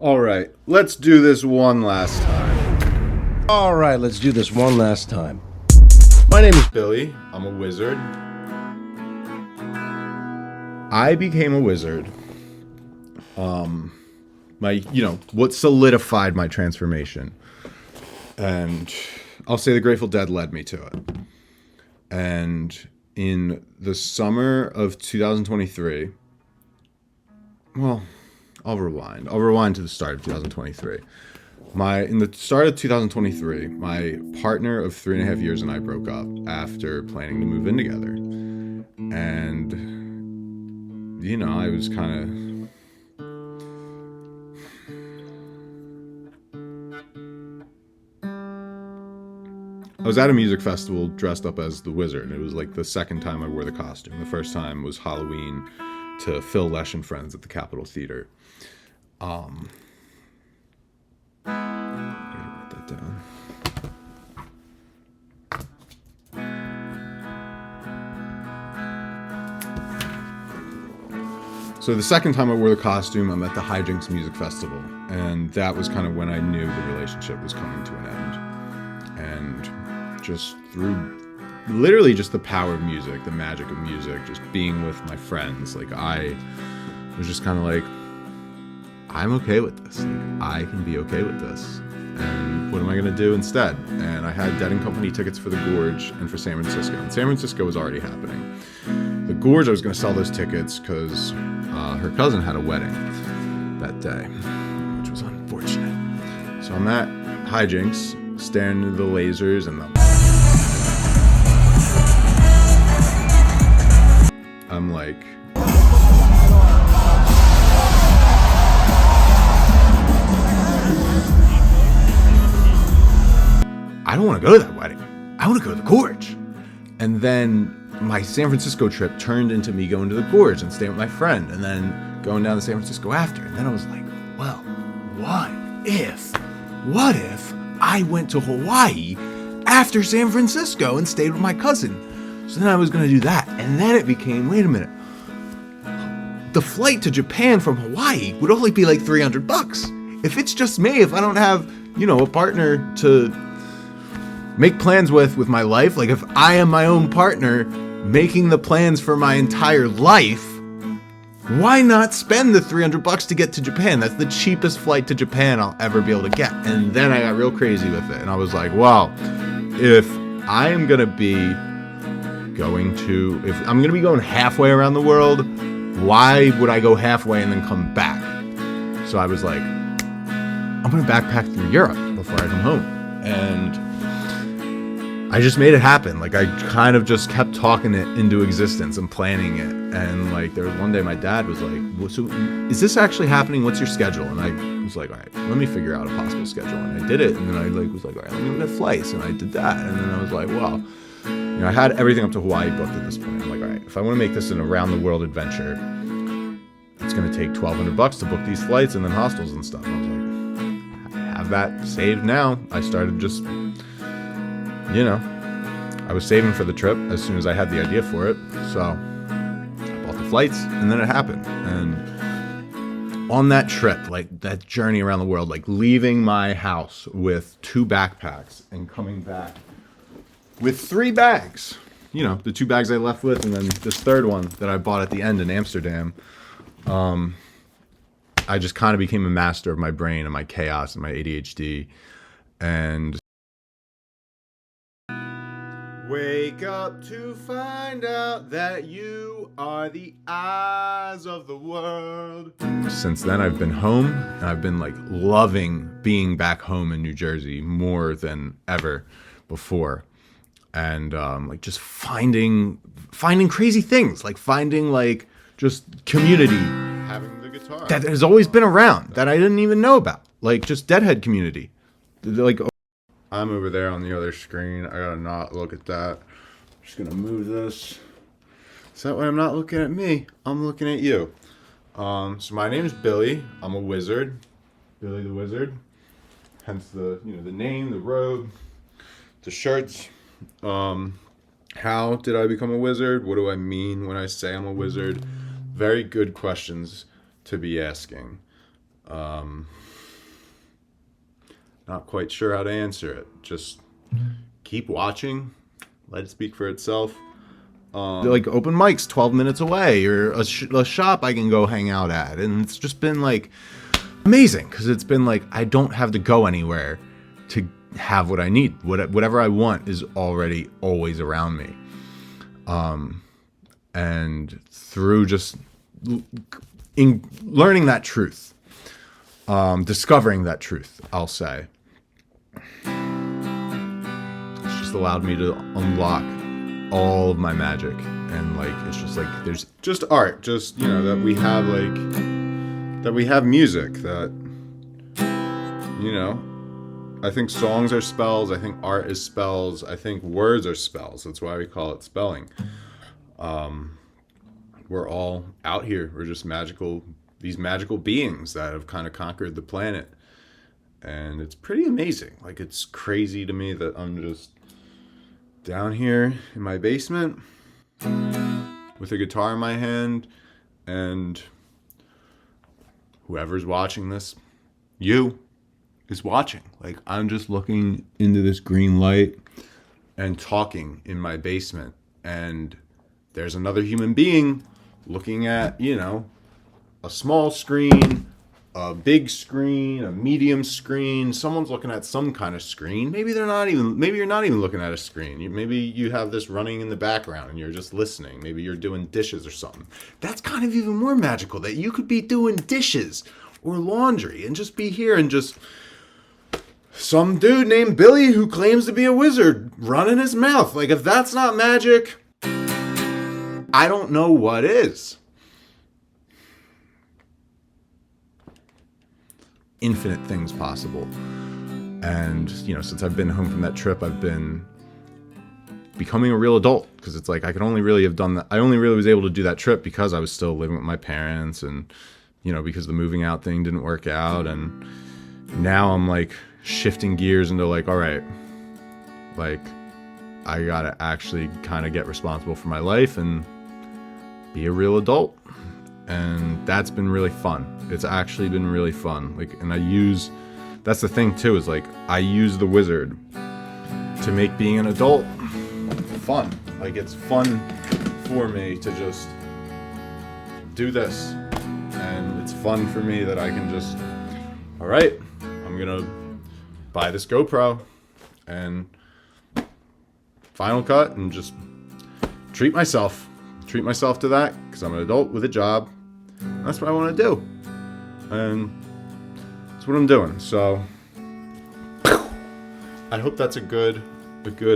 All right, let's do this one last time. All right, let's do this one last time. My name is Billy. I'm a wizard. I became a wizard. What solidified my transformation. And I'll say the Grateful Dead led me to it. And in the summer of 2023, well, I'll rewind. I'll rewind to the start of 2023. In the start of 2023, my partner of 3.5 years and I broke up after planning to move in together. And, I was kind of... I was at a music festival dressed up as the wizard. It was like the second time I wore the costume. The first time was Halloween to Phil Lesh and Friends at the Capitol Theater. Write that down. So the second time I wore the costume, I'm at the Hijinks Music Festival, and that was kind of when I knew the relationship was coming to an end. And just through literally just the power of music, the magic of music, just being with my friends, like I was just kind of like, I'm okay with this. Like, I can be okay with this. And what am I going to do instead? And I had Dead & Company tickets for the Gorge and for San Francisco. And San Francisco was already happening. The Gorge, I was going to sell those tickets because her cousin had a wedding that day, which was unfortunate. So I'm at Hijinks, staring into the lasers and I'm like... I don't want to go to that wedding. I want to go to the Gorge. And then my San Francisco trip turned into me going to the Gorge and staying with my friend and then going down to San Francisco after. And then I was like, well, what if I went to Hawaii after San Francisco and stayed with my cousin? So then I was going to do that. And then it became, wait a minute. The flight to Japan from Hawaii would only be like $300. If it's just me, if I don't have, a partner to make plans with my life, like if I am my own partner making the plans for my entire life, why not spend the $300 to get to Japan? That's the cheapest flight to Japan I'll ever be able to get. And then I got real crazy with it. And I was like, wow, if I'm going to be going halfway around the world, why would I go halfway and then come back? So I was like, I'm going to backpack through Europe before I come home. And I just made it happen. Like, I kind of just kept talking it into existence and planning it. And like, there was one day my dad was like, well, so is this actually happening? What's your schedule? And I was like, all right, let me figure out a possible schedule. And I did it. And then I was like, all right, let me look at flights. And I did that. And then I was like, well, I had everything up to Hawaii booked at this point. I'm like, all right, if I want to make this an around the world adventure, it's going to take $1,200 to book these flights and then hostels and stuff. And I was like, I have that saved now. I started just, I was saving for the trip as soon as I had the idea for it. So I bought the flights and then it happened. And on that trip, like that journey around the world, like leaving my house with 2 backpacks and coming back with 3 bags, the 2 bags I left with, and then this third one that I bought at the end in Amsterdam. I just kind of became a master of my brain and my chaos and my ADHD. And wake up to find out that you are the eyes of the world. Since then, I've been home, and I've been like loving being back home in New Jersey more than ever before. And like just finding crazy things, like finding like just community, having the guitar that has always been around that I didn't even know about, like just Deadhead community. Like, I'm over there on the other screen. I gotta not look at that. I'm just gonna move this so that way I'm not looking at me, I'm looking at you. So my name is Billy. I'm a wizard, Billy the Wizard, hence the the name, the robe, the shirts. How did I become a wizard? What do I mean when I say I'm a wizard? Very good questions to be asking. Not quite sure how to answer it. Just keep watching. Let it speak for itself. Like open mics 12 minutes away, or a shop I can go hang out at. And it's just been like amazing, because it's been like I don't have to go anywhere to have what I need. Whatever I want is already always around me. And through just learning that truth, discovering that truth, I'll say, it's just allowed me to unlock all of my magic. And like, it's just like, there's just art, just, you know, that we have music, that, you know, I think songs are spells. I think art is spells. I think words are spells. That's why we call it spelling. We're all out here. We're just these magical beings that have kind of conquered the planet. And it's pretty amazing. Like, it's crazy to me that I'm just down here in my basement with a guitar in my hand, and whoever's watching this, you, is watching. Like, I'm just looking into this green light and talking in my basement, and there's another human being looking at, you know, a small screen, a big screen, a medium screen. Someone's looking at some kind of screen. Maybe you're not even looking at a screen. Maybe you have this running in the background and you're just listening. Maybe you're doing dishes or something. That's kind of even more magical, that you could be doing dishes or laundry and just be here, and just some dude named Billy who claims to be a wizard running his mouth. Like, if that's not magic, I don't know what is. Infinite things possible. And, you know, since I've been home from that trip, I've been becoming a real adult, because it's like I could only really have done that. I only really was able to do that trip because I was still living with my parents, and, you know, because the moving out thing didn't work out. And now I'm like shifting gears into like, all right, like, I gotta actually kind of get responsible for my life and be a real adult. And that's been really fun. It's actually been really fun. Like, and that's the thing too, is like, I use the wizard to make being an adult fun. Like, it's fun for me to just do this. And it's fun for me that I can just, all right, I'm gonna buy this GoPro and Final Cut and just treat myself to that, because I'm an adult with a job. That's what I want to do, and that's what I'm doing. So I hope that's a good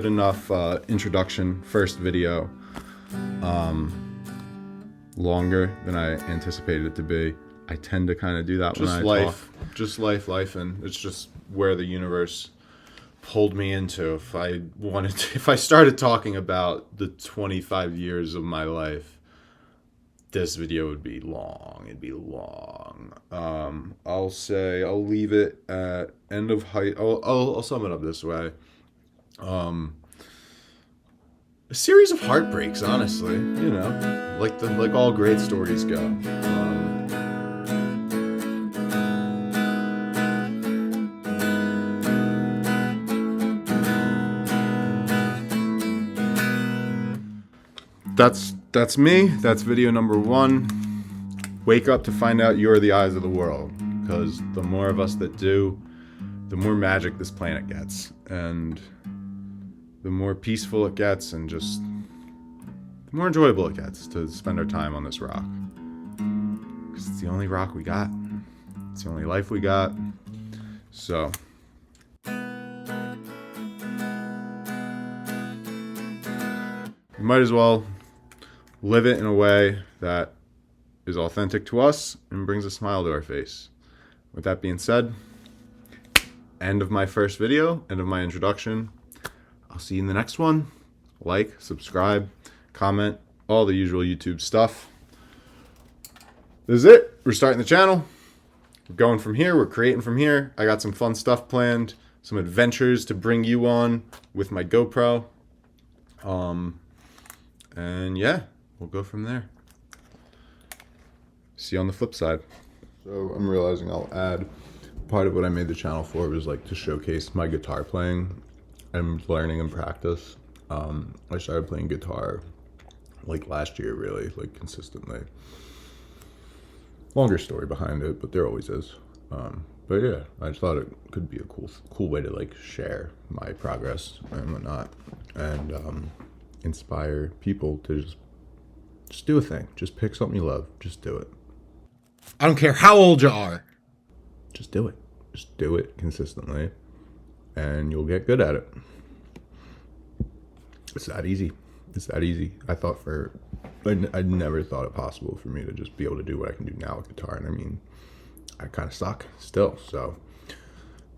enough introduction, first video. Longer than I anticipated it to be. I tend to kind of do that when I talk. Just life, and it's just where the universe pulled me into. If I started talking about the 25 years of my life, this video would be long. It'd be long. I'll leave it at end of height. I'll sum it up this way. A series of heartbreaks, honestly. You know, like all great stories go. That's me. That's video number 1. Wake up to find out you're the eyes of the world. Because the more of us that do, the more magic this planet gets. And the more peaceful it gets, and just the more enjoyable it gets to spend our time on this rock. Because it's the only rock we got. It's the only life we got. So we might as well live it in a way that is authentic to us and brings a smile to our face. With that being said, end of my first video, end of my introduction. I'll see you in the next one. Like, subscribe, comment, all the usual YouTube stuff. This is it. We're starting the channel. We're going from here. We're creating from here. I got some fun stuff planned, some adventures to bring you on with my GoPro. And yeah, we'll go from there. See you on the flip side. So I'm realizing I'll add part of what I made the channel for was like to showcase my guitar playing and learning and practice. I started playing guitar like last year, really, like consistently. Longer story behind it, but there always is. But yeah, I just thought it could be a cool way to like share my progress and whatnot, and inspire people to just do a thing. Just pick something you love. Just do it. I don't care how old you are. Just do it. Just do it consistently, and you'll get good at it. It's that easy. It's that easy. I never thought it possible for me to just be able to do what I can do now with guitar. And I mean, I kind of suck still. So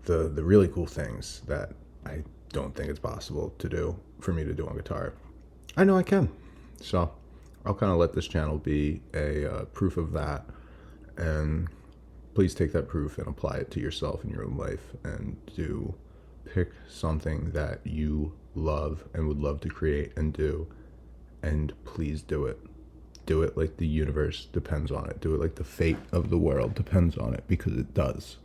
the really cool things that I don't think it's possible to do for me to do on guitar, I know I can. So I'll kind of let this channel be a proof of that. And please take that proof and apply it to yourself in your own life, and do pick something that you love and would love to create and do, and please do it. Do it like the universe depends on it. Do it like the fate of the world depends on it, because it does.